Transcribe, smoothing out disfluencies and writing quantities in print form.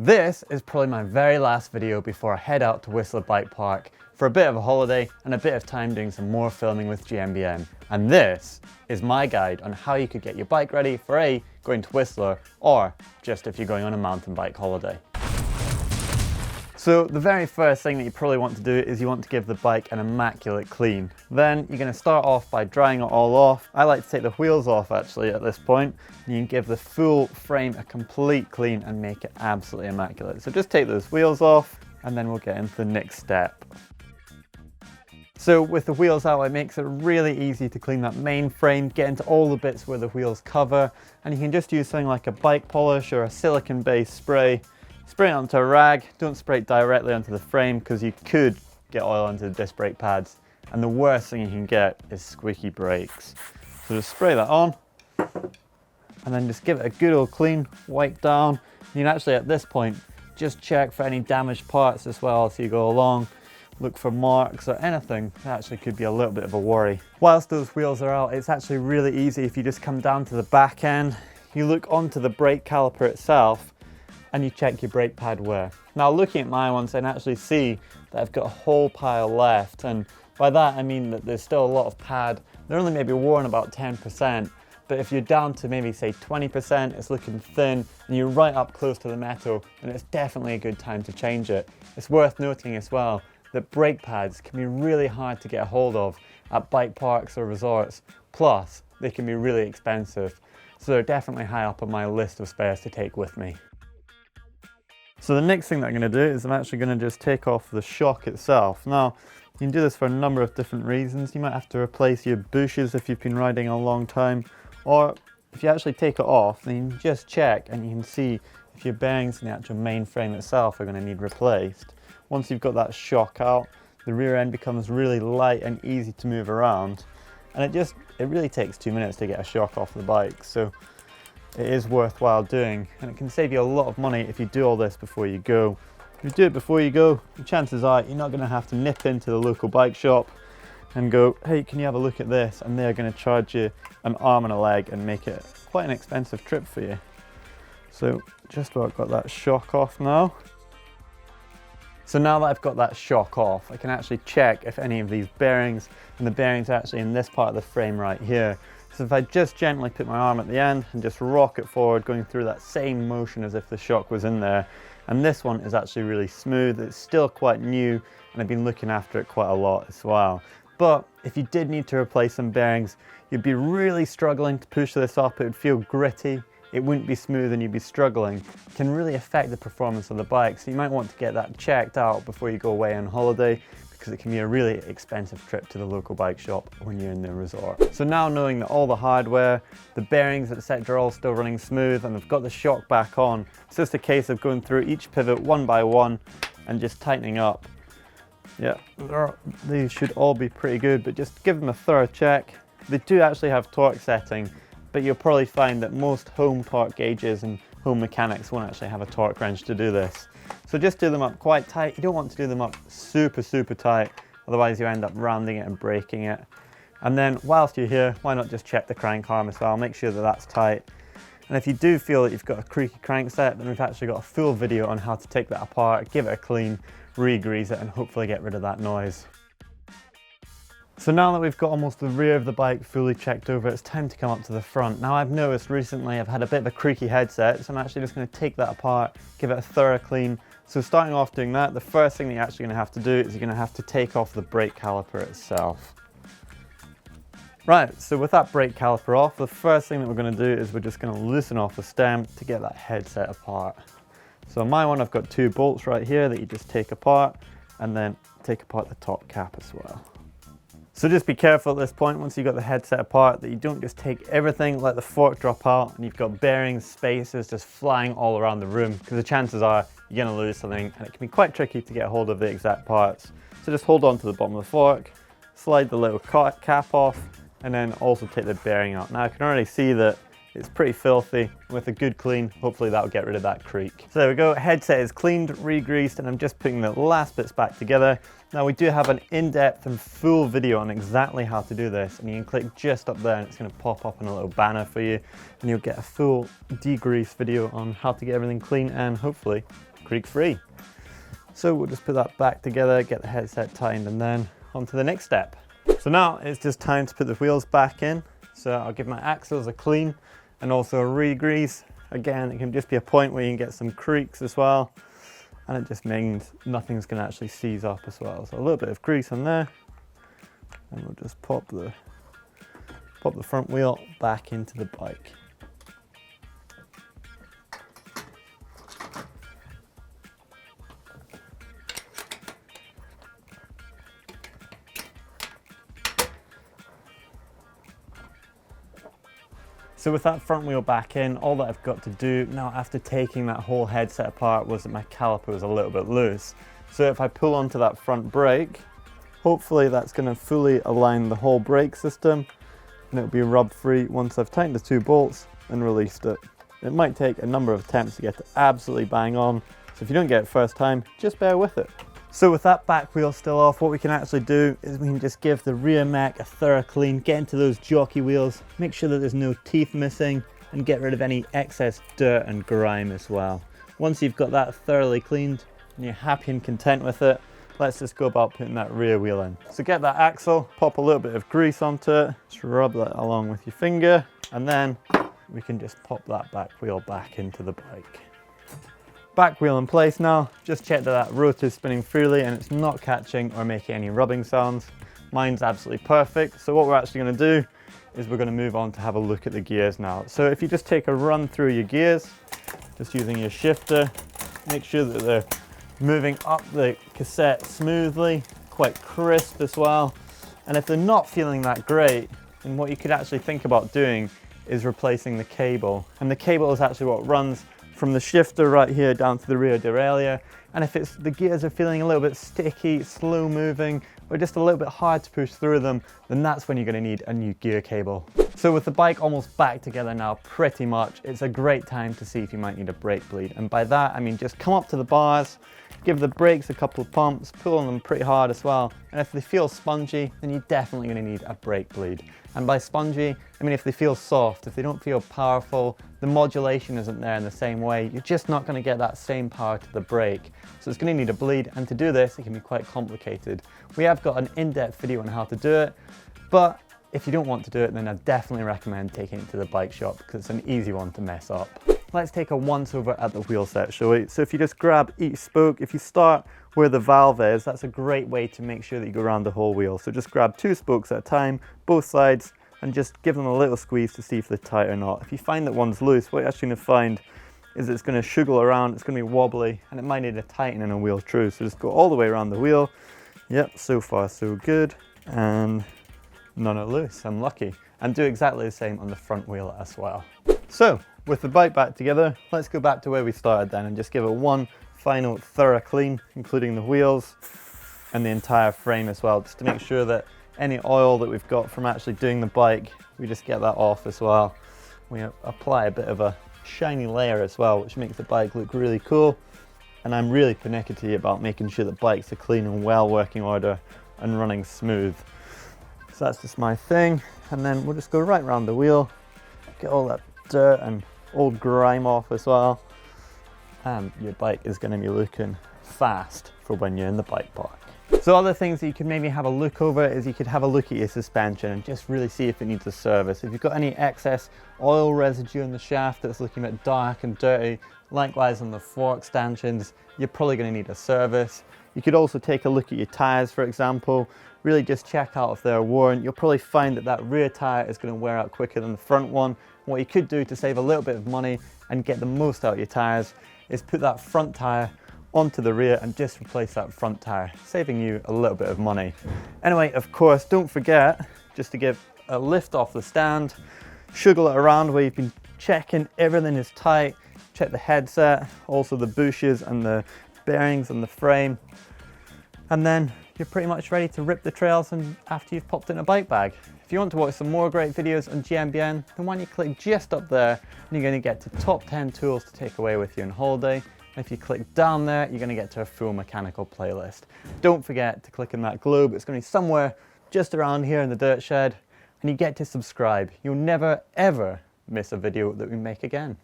This is probably my very last video before I head out to Whistler Bike Park for a bit of a holiday and a bit of time doing some more filming with GMBM. And this is my guide on how you could get your bike ready for going to Whistler, or just if you're going on a mountain bike holiday. So the very first thing that you probably want to do is you want to give the bike an immaculate clean. Then you're going to start off by drying it all off. I like to take the wheels off actually at this point. And you can give the full frame a complete clean and make it absolutely immaculate. So just take those wheels off and then we'll get into the next step. So with the wheels out, it makes it really easy to clean that main frame, get into all the bits where the wheels cover, and you can just use something like a bike polish or a silicone-based spray. Spray it onto a rag, don't spray it directly onto the frame because you could get oil onto the disc brake pads, and the worst thing you can get is squeaky brakes. So just spray that on, and then just give it a good old clean, wipe down. You can actually at this point just check for any damaged parts as well as you go along. Look for marks or anything that actually could be a little bit of a worry. Whilst those wheels are out, it's actually really easy if you just come down to the back end, you look onto the brake caliper itself, and you check your brake pad wear. Now looking at my ones, I can actually see that I've got a whole pile left, and by that I mean that there's still a lot of pad. They're only maybe worn about 10%, but if you're down to maybe say 20%, it's looking thin, and you're right up close to the metal, then it's definitely a good time to change it. It's worth noting as well that brake pads can be really hard to get a hold of at bike parks or resorts, plus they can be really expensive, so they're definitely high up on my list of spares to take with me. So the next thing that I'm going to do is I'm actually going to just take off the shock itself. Now you can do this for a number of different reasons. You might have to replace your bushes if you've been riding a long time, or if you actually take it off then you can just check and you can see if your bearings in the actual main frame itself are going to need replaced. Once you've got that shock out, the rear end becomes really light and easy to move around, and it really takes 2 minutes to get a shock off the bike, so it is worthwhile doing, and it can save you a lot of money if you do all this before you go. If you do it before you go, the chances are you're not going to have to nip into the local bike shop and go, hey, can you have a look at this, and they're going to charge you an arm and a leg and make it quite an expensive trip for you. So just about got that shock off now. So now that I've got that shock off, I can actually check if any of these bearings, and the bearings are actually in this part of the frame right here. So if I just gently put my arm at the end and just rock it forward, going through that same motion as if the shock was in there, and this one is actually really smooth. It's still quite new, and I've been looking after it quite a lot as well. But if you did need to replace some bearings, you'd be really struggling to push this up. It would feel gritty. It wouldn't be smooth and you'd be struggling. It can really affect the performance of the bike, so you might want to get that checked out before you go away on holiday, because it can be a really expensive trip to the local bike shop when you're in the resort. So now knowing that all the hardware, the bearings, etc. are all still running smooth and I've got the shock back on, it's just a case of going through each pivot one by one and just tightening up. Yeah, these should all be pretty good, but just give them a thorough check. They do actually have torque setting, but you'll probably find that most home torque gauges and home mechanics won't actually have a torque wrench to do this. So just do them up quite tight. You don't want to do them up super tight, otherwise you end up rounding it and breaking it. And then whilst you're here, why not just check the crank arm as well, make sure that that's tight. And if you do feel that you've got a creaky crankset, then we've actually got a full video on how to take that apart, give it a clean, re-grease it, and hopefully get rid of that noise. So now that we've got almost the rear of the bike fully checked over, it's time to come up to the front. Now I've noticed recently I've had a bit of a creaky headset, so I'm actually just going to take that apart, give it a thorough clean. So starting off doing that, the first thing that you're actually going to have to do is you're going to have to take off the brake caliper itself. Right, so with that brake caliper off, the first thing that we're going to do is we're just going to loosen off the stem to get that headset apart. So on my one I've got 2 bolts right here that you just take apart, and then take apart the top cap as well. So just be careful at this point, once you've got the headset apart, that you don't just take everything, let the fork drop out, and you've got bearings, spacers just flying all around the room, because the chances are you're going to lose something, and it can be quite tricky to get a hold of the exact parts. So just hold on to the bottom of the fork, slide the little cap off, and then also take the bearing out. Now I can already see that It's pretty filthy. With a good clean, hopefully that'll get rid of that creak. So there we go, headset is cleaned, re-greased, and I'm just putting the last bits back together. Now we do have an in-depth and full video on exactly how to do this, and you can click just up there and it's going to pop up in a little banner for you, and you'll get a full degrease video on how to get everything clean and hopefully creak-free. So we'll just put that back together, get the headset tightened, and then on to the next step. So now it's just time to put the wheels back in. So I'll give my axles a clean and also a re-grease. Again, it can just be a point where you can get some creaks as well, and it just means nothing's going to actually seize up as well. So a little bit of grease on there, and we'll just pop the front wheel back into the bike. So with that front wheel back in, all that I've got to do now after taking that whole headset apart was that my caliper was a little bit loose. So if I pull onto that front brake, hopefully that's going to fully align the whole brake system, and it'll be rub free once I've tightened the 2 bolts and released it. It might take a number of attempts to get it absolutely bang on, so if you don't get it first time, just bear with it. So with that back wheel still off, what we can actually do is we can just give the rear mech a thorough clean, get into those jockey wheels, make sure that there's no teeth missing, and get rid of any excess dirt and grime as well. Once you've got that thoroughly cleaned and you're happy and content with it, let's just go about putting that rear wheel in. So get that axle, pop a little bit of grease onto it, just rub that along with your finger, and then we can just pop that back wheel back into the bike. Back wheel in place now, just check that rotor is spinning freely and it's not catching or making any rubbing sounds. Mine's absolutely perfect. So what we're actually going to do is we're going to move on to have a look at the gears now. So if you just take a run through your gears, just using your shifter, make sure that they're moving up the cassette smoothly, quite crisp as well. And if they're not feeling that great, then what you could actually think about doing is replacing the cable. And the cable is actually what runs from the shifter right here down to the rear derailleur, and if the gears are feeling a little bit sticky, slow moving, or just a little bit hard to push through them, then that's when you're going to need a new gear cable. So with the bike almost back together now pretty much, it's a great time to see if you might need a brake bleed, and by that I mean just come up to the bars, give the brakes a couple of pumps, pull on them pretty hard as well, and if they feel spongy, then you're definitely going to need a brake bleed. And by spongy, I mean if they feel soft, if they don't feel powerful, the modulation isn't there in the same way, you're just not going to get that same power to the brake. So it's going to need a bleed, and to do this, it can be quite complicated. We have got an in-depth video on how to do it, but if you don't want to do it, then I definitely recommend taking it to the bike shop because it's an easy one to mess up. Let's take a once over at the wheel set, shall we? So if you just grab each spoke, if you start where the valve is, that's a great way to make sure that you go around the whole wheel. So just grab 2 spokes at a time, both sides, and just give them a little squeeze to see if they're tight or not. If you find that one's loose, what you're actually going to find is it's going to shuggle around, it's going to be wobbly, and it might need a tightening a wheel through. So just go all the way around the wheel. Yep, so far so good, and none are loose, I'm lucky. And do exactly the same on the front wheel as well. So with the bike back together, let's go back to where we started then and just give it one final thorough clean, including the wheels and the entire frame as well, just to make sure that any oil that we've got from actually doing the bike, we just get that off as well. We apply a bit of a shiny layer as well, which makes the bike look really cool. And I'm really pernickety about making sure that bikes are clean and well working order and running smooth. So that's just my thing. And then we'll just go right around the wheel, get all that dirt and old grime off as well. And your bike is going to be looking fast for when you're in the bike park. So other things that you could maybe have a look over is you could have a look at your suspension and just really see if it needs a service. If you've got any excess oil residue in the shaft that's looking a bit dark and dirty, likewise on the fork stanchions, you're probably going to need a service. You could also take a look at your tires, for example, really just check out if they're worn. You'll probably find that that rear tire is going to wear out quicker than the front one. What you could do to save a little bit of money and get the most out of your tires is put that front tire onto the rear and just replace that front tire, saving you a little bit of money. Anyway, of course, don't forget just to give a lift off the stand, shuggle it around where you've been checking everything is tight, check the headset, also the bushes and the bearings and the frame. And then you're pretty much ready to rip the trails and after you've popped it in a bike bag. If you want to watch some more great videos on GMBN, then why don't you click just up there and you're going to get to top 10 tools to take away with you on holiday. And if you click down there, you're going to get to a full mechanical playlist. Don't forget to click on that globe. It's going to be somewhere just around here in the dirt shed. And you get to subscribe. You'll never ever miss a video that we make again.